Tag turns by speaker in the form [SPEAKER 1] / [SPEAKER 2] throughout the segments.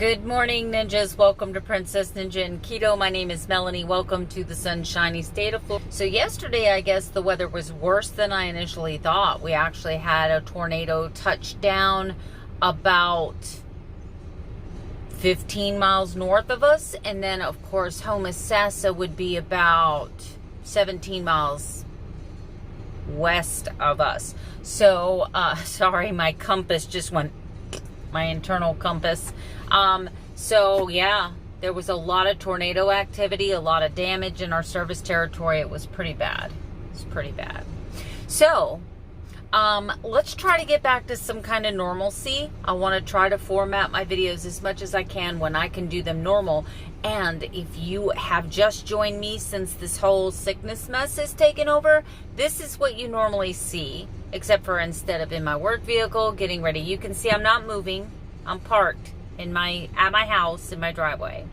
[SPEAKER 1] Good morning, ninjas. Welcome to Princess Ninja and Keto. My name is Melanie. Welcome to the sunshiny state of Florida. So yesterday, I guess the weather was worse than I initially thought. We actually had a tornado touch down about 15 miles north of us. And then, of course, Homosassa would be about 17 miles west of us. So, sorry, my compass just went, my internal compass. So yeah, there was a lot of tornado activity, a lot of damage in our service territory. It was pretty bad. It's pretty bad. So, let's try to get back to some kind of normalcy. I want to try to format my videos as much as I can when I can do them normal. And if you have just joined me since this whole sickness mess has taken over, this is what you normally see, except for instead of in my work vehicle getting ready. You can see I'm not moving. I'm parked at my house in my driveway.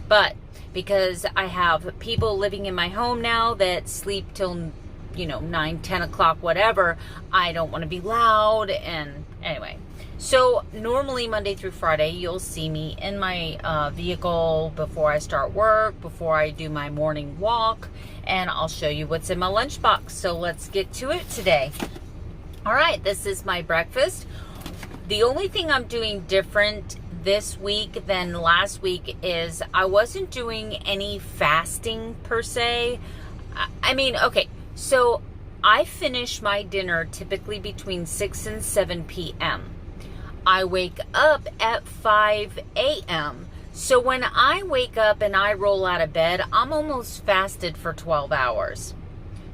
[SPEAKER 1] But because I have people living in my home now that sleep till 9, 10 o'clock, whatever, I don't want to be loud. And anyway, so normally Monday through Friday, you'll see me in my vehicle before I start work, before I do my morning walk, and I'll show you what's in my lunchbox. So let's get to it today. All right, this is my breakfast. The only thing I'm doing different this week than last week is I wasn't doing any fasting per se. I mean, okay, so I finish my dinner typically between 6 and 7 p.m. I wake up at 5 a.m. So when I wake up and I roll out of bed, I'm almost fasted for 12 hours.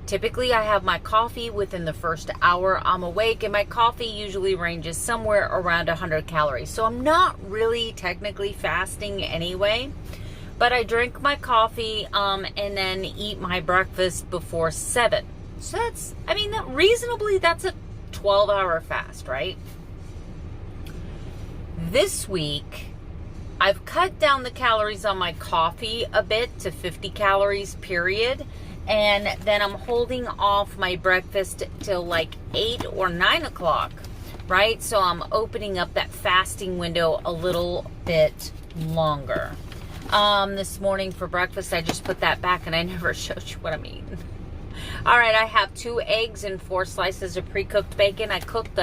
[SPEAKER 1] Typically, I have my coffee within the first hour I'm awake, and my coffee usually ranges somewhere around 100 calories. So I'm not really technically fasting anyway, but I drink my coffee and then eat my breakfast before 7. So that's, reasonably, that's a 12-hour fast, right? This week, I've cut down the calories on my coffee a bit to 50 calories, period. And then I'm holding off my breakfast till like 8 or 9 o'clock, right? So I'm opening up that fasting window a little bit longer. This morning for breakfast, I just put that back and I never showed you what I'm eating. All right, I have 2 eggs and 4 slices of pre-cooked bacon. I cooked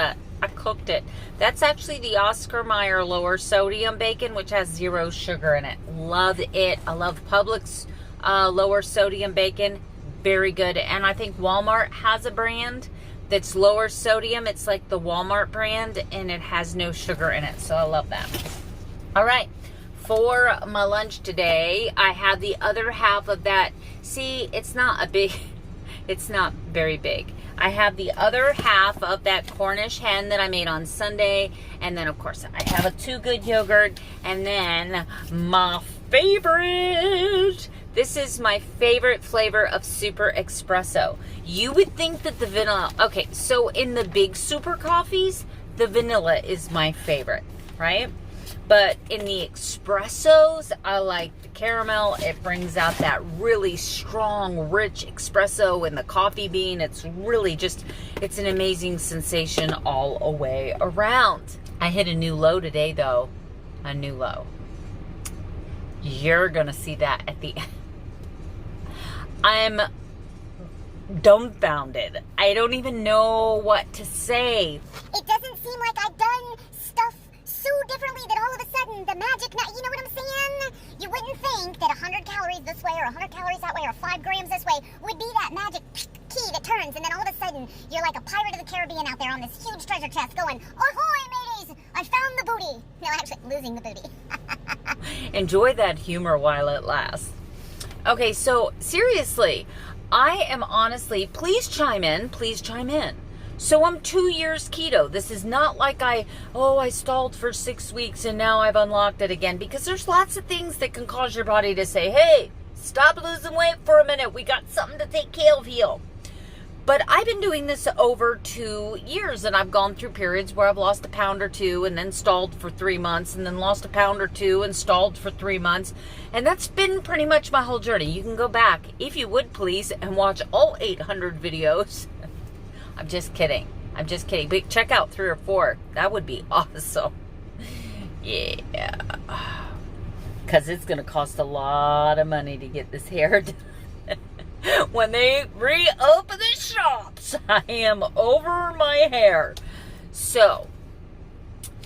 [SPEAKER 1] it. That's actually the Oscar Mayer lower sodium bacon, which has 0 sugar in it. Love it. I love Publix lower sodium bacon. Very good. And I think Walmart has a brand that's lower sodium. It's like the Walmart brand, and it has no sugar in it. So I love that. All right. For my lunch today, I have the other half of that. See, it's not very big. I have the other half of that Cornish hen that I made on Sunday. And then, of course, I have a Too Good yogurt. And then my favorite. This is my favorite flavor of super espresso. You would think that the vanilla, okay, so in the big super coffees, the vanilla is my favorite, right? But in the espressos, I like the caramel. It brings out that really strong, rich espresso in the coffee bean. It's really just, it's an amazing sensation all the way around. I hit a new low today, though. A new low. You're going to see that at the end. I'm dumbfounded. I don't even know what to say.
[SPEAKER 2] It doesn't seem like I've done stuff so differently that all of a sudden the magic, you know what I'm saying? You wouldn't think that 100 calories this way or 100 calories that way or 5 grams this way would be that magic key that turns, and then all of a sudden you're like a pirate of the Caribbean out there on this huge treasure chest going, ahoy mateys, I found the booty. No, actually losing the booty.
[SPEAKER 1] Enjoy that humor while it lasts. Okay, so seriously, I am honestly, please chime in. So I'm 2 years keto. This is not like I stalled for 6 weeks and now I've unlocked it again, because there's lots of things that can cause your body to say, hey, stop losing weight for a minute. We got something to take care of here. But I've been doing this over 2 years, and I've gone through periods where I've lost a pound or 2 and then stalled for 3 months, and then lost a pound or 2 and stalled for 3 months. And that's been pretty much my whole journey. You can go back, if you would please, and watch all 800 videos. I'm just kidding. But check out 3 or 4. That would be awesome. Yeah. Because it's going to cost a lot of money to get this hair done. When they reopen the shops, I am over my hair. So,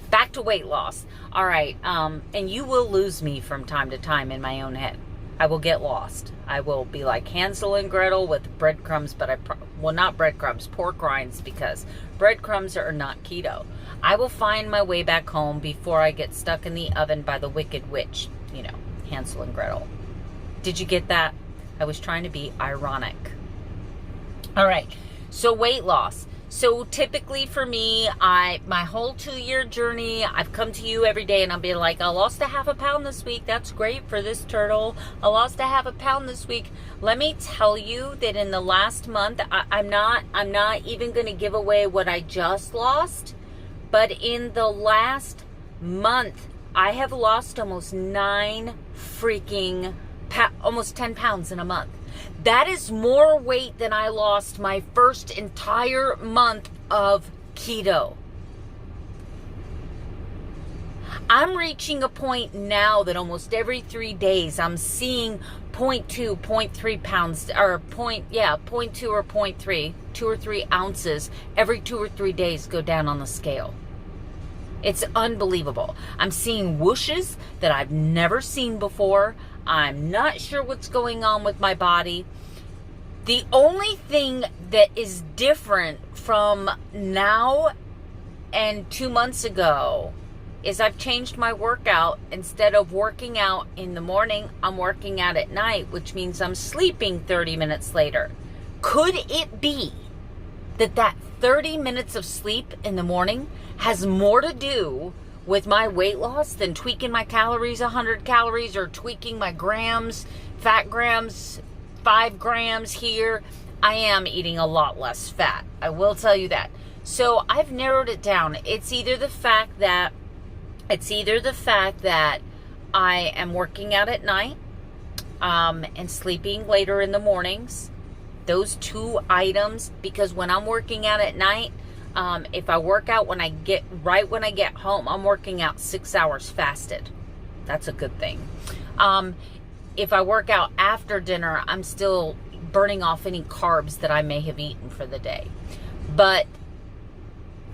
[SPEAKER 1] back to weight loss. All right, and you will lose me from time to time in my own head. I will get lost. I will be like Hansel and Gretel with breadcrumbs, but well, not breadcrumbs, pork rinds, because breadcrumbs are not keto. I will find my way back home before I get stuck in the oven by the wicked witch. You know, Hansel and Gretel. Did you get that? I was trying to be ironic. All right, so weight loss. So typically for me, my whole 2-year journey, I've come to you every day and I'll be like, I lost a half a pound this week. That's great for this turtle. I lost a half a pound this week. Let me tell you that in the last month, I'm not even going to give away what I just lost. But in the last month, I have lost almost 9 freaking almost 10 pounds in a month. That is more weight than I lost my first entire month of keto. I'm reaching a point now that almost every 3 days I'm seeing 0.2, 0.3 pounds, or 0.2 or 0.3, 2 or 3 ounces every 2 or 3 days go down on the scale. It's unbelievable. I'm seeing whooshes that I've never seen before. I'm not sure what's going on with my body. The only thing that is different from now and 2 months ago is I've changed my workout. Instead of working out in the morning, I'm working out at night, which means I'm sleeping 30 minutes later. Could it be that 30 minutes of sleep in the morning has more to do with my weight loss than tweaking my calories 100 calories or tweaking my grams, fat grams, 5 grams here? I am eating a lot less fat. I will tell you that. So I've narrowed it down. It's either the fact that I am working out at night and sleeping later in the mornings. Those 2 items, because when I'm working out at night, if I work out when I get home, I'm working out 6 hours fasted. That's a good thing. If I work out after dinner, I'm still burning off any carbs that I may have eaten for the day. But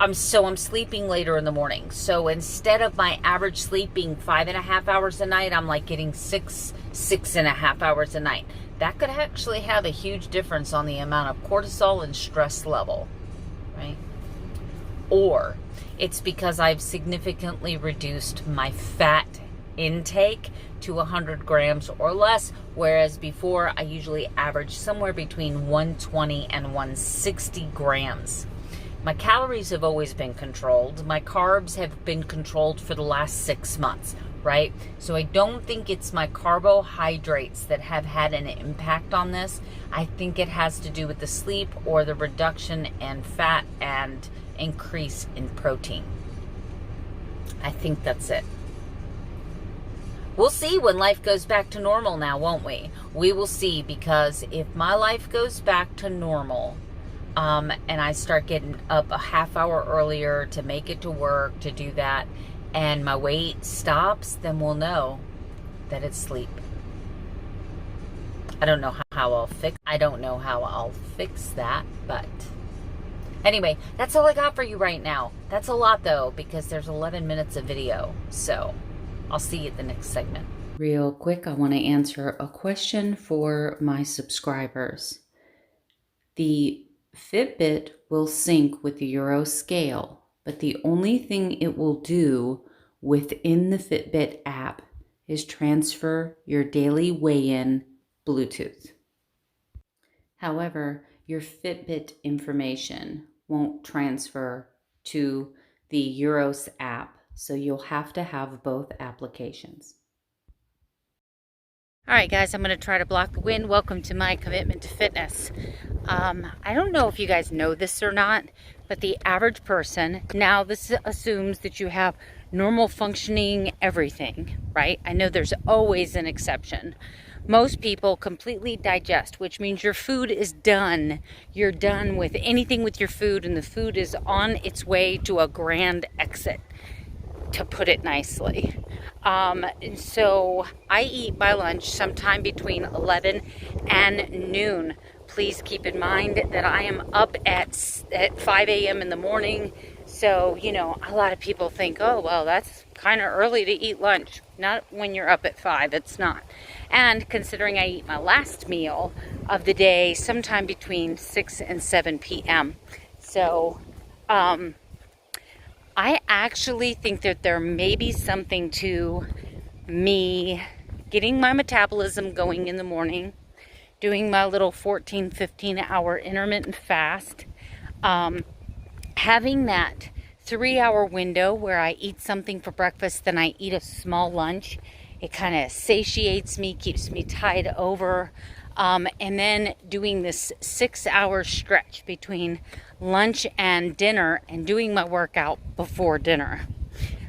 [SPEAKER 1] I'm sleeping later in the morning. So instead of my average sleeping 5.5 hours a night, I'm like getting 6.5 hours a night. That could actually have a huge difference on the amount of cortisol and stress level, right? Or it's because I've significantly reduced my fat intake to 100 grams or less, whereas before I usually averaged somewhere between 120 and 160 grams. My calories have always been controlled. My carbs have been controlled for the last 6 months, right? So I don't think it's my carbohydrates that have had an impact on this. I think it has to do with the sleep or the reduction in fat and increase in protein. I think that's it. We'll see when life goes back to normal now, won't we? We will see, because if my life goes back to normal, and I start getting up a half hour earlier to make it to work, to do that, and my weight stops, then we'll know that it's sleep. I don't know how I'll fix that, but anyway, that's all I got for you right now. That's a lot though, because there's 11 minutes of video. So I'll see you at the next segment. Real quick, I want to answer a question for my subscribers. The Fitbit will sync with the Euro scale, but the only thing it will do within the Fitbit app is transfer your daily weigh-in Bluetooth. However, your Fitbit information won't transfer to the Euros app, so you'll have to have both applications. All right, guys, I'm going to try to block the wind. Welcome to my commitment to fitness. I don't know if you guys know this or not, but the average person, now this assumes that you have normal functioning everything, right? I know there's always an exception. Most people completely digest, which means your food is done. You're done with anything with your food, and the food is on its way to a grand exit. to put it nicely. And so I eat my lunch sometime between 11 and noon. Please keep in mind that I am up at 5 a.m. in the morning. So, you know, a lot of people think, oh, well, that's kind of early to eat lunch. Not when you're up at 5, it's not. And considering I eat my last meal of the day sometime between 6 and 7 p.m. So, I actually think that there may be something to me getting my metabolism going in the morning, doing my little 14, 15-hour intermittent fast, having that 3-hour window where I eat something for breakfast, then I eat a small lunch. It kind of satiates me, keeps me tied over. And then doing this 6-hour stretch between lunch and dinner and doing my workout before dinner.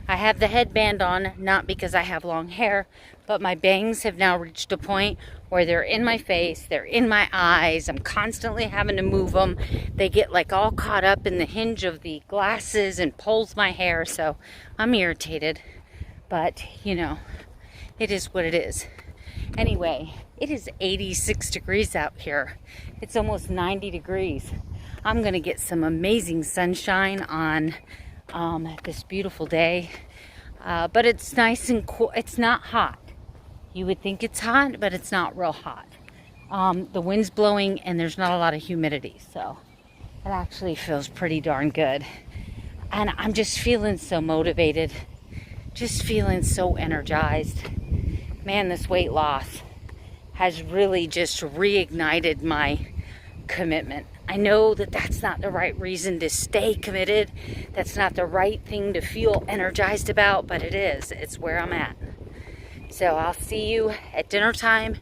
[SPEAKER 1] I have the headband on, not because I have long hair, but my bangs have now reached a point where they're in my face, they're in my eyes. I'm constantly having to move them. They get like all caught up in the hinge of the glasses and pulls my hair, so I'm irritated. But, you know, it is what it is. Anyway, it is 86 degrees out here. It's almost 90 degrees. I'm going to get some amazing sunshine on this beautiful day. But it's nice and cool. It's not hot. You would think it's hot, but it's not real hot. The wind's blowing and there's not a lot of humidity. So it actually feels pretty darn good. And I'm just feeling so motivated. Just feeling so energized. Man, this weight loss has really just reignited my commitment. I know that that's not the right reason to stay committed. That's not the right thing to feel energized about, but it is. It's where I'm at. So I'll see you at dinner time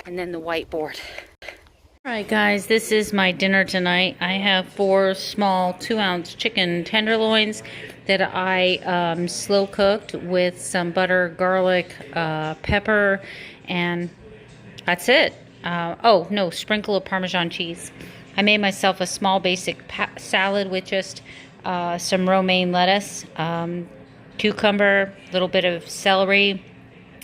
[SPEAKER 1] and then the whiteboard. All right, guys, this is my dinner tonight. I have 4 small 2-ounce chicken tenderloins that I slow cooked with some butter, garlic, pepper, and that's it. Oh, no, sprinkle of Parmesan cheese. I made myself a small basic salad with just some romaine lettuce, cucumber, a little bit of celery,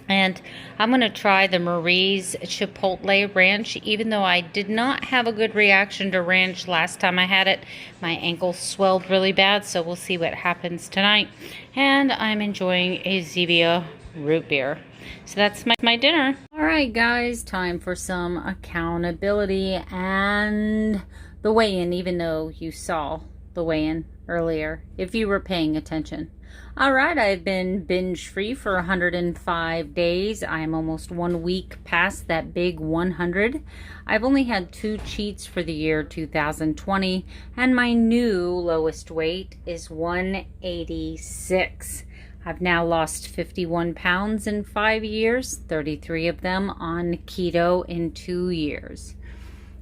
[SPEAKER 1] and I'm going to try the Marie's Chipotle Ranch. Even though I did not have a good reaction to ranch last time I had it, my ankle swelled really bad, so we'll see what happens tonight. And I'm enjoying a Zevia root beer. So that's my dinner. All right, guys, time for some accountability and the weigh-in, even though you saw the weigh-in earlier, if you were paying attention. All right, I've been binge-free for 105 days. I'm almost 1 week past that big 100. I've only had 2 cheats for the year 2020, and my new lowest weight is 186. I've now lost 51 pounds in 5 years, 33 of them on keto in 2 years.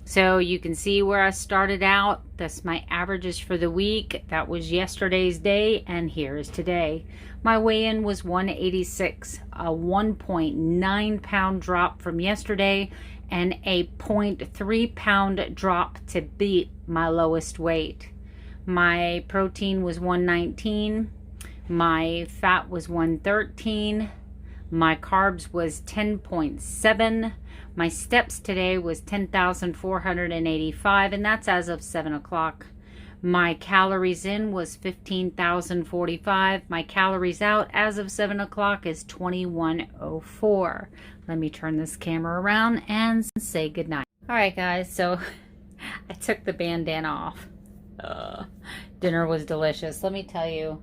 [SPEAKER 1] So you can see where I started out. That's my averages for the week. That was yesterday's day, and here is today. My weigh-in was 186, a 1.9 pound drop from yesterday, and a 0.3 pound drop to beat my lowest weight. My protein was 119. My fat was 113. My carbs was 10.7. My steps today was 10,485, and that's as of 7 o'clock. My calories in was 15,045. My calories out as of 7 o'clock is 2104. Let me turn this camera around and say goodnight. All right, guys, so I took the bandana off. Dinner was delicious. Let me tell you,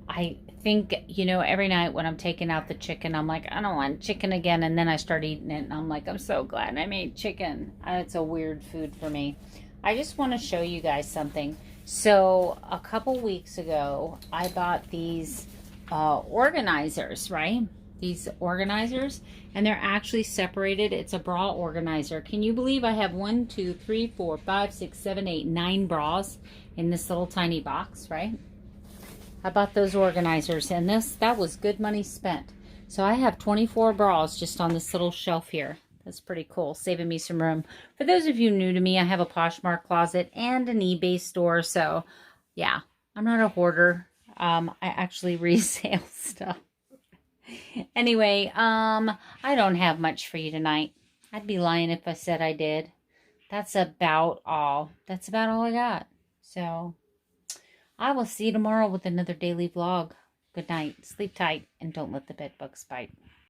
[SPEAKER 1] I think, you know, every night when I'm taking out the chicken, I'm like, I don't want chicken again. And then I start eating it and I'm like, I'm so glad I made chicken. It's a weird food for me. I just want to show you guys something. So a couple weeks ago, I bought these organizers, right? These organizers, and they're actually separated. It's a bra organizer. Can you believe I have 1, 2, 3, 4, 5, 6, 7, 8, 9 bras in this little tiny box, right? I bought those organizers, and that was good money spent. So I have 24 bras just on this little shelf here. That's pretty cool, saving me some room. For those of you new to me, I have a Poshmark closet and an eBay store. So yeah, I'm not a hoarder. I actually resale stuff. Anyway, I don't have much for you tonight. I'd be lying if I said I did. That's about all. That's about all I got. So, I will see you tomorrow with another daily vlog. Good night. Sleep tight and don't let the bed bugs bite.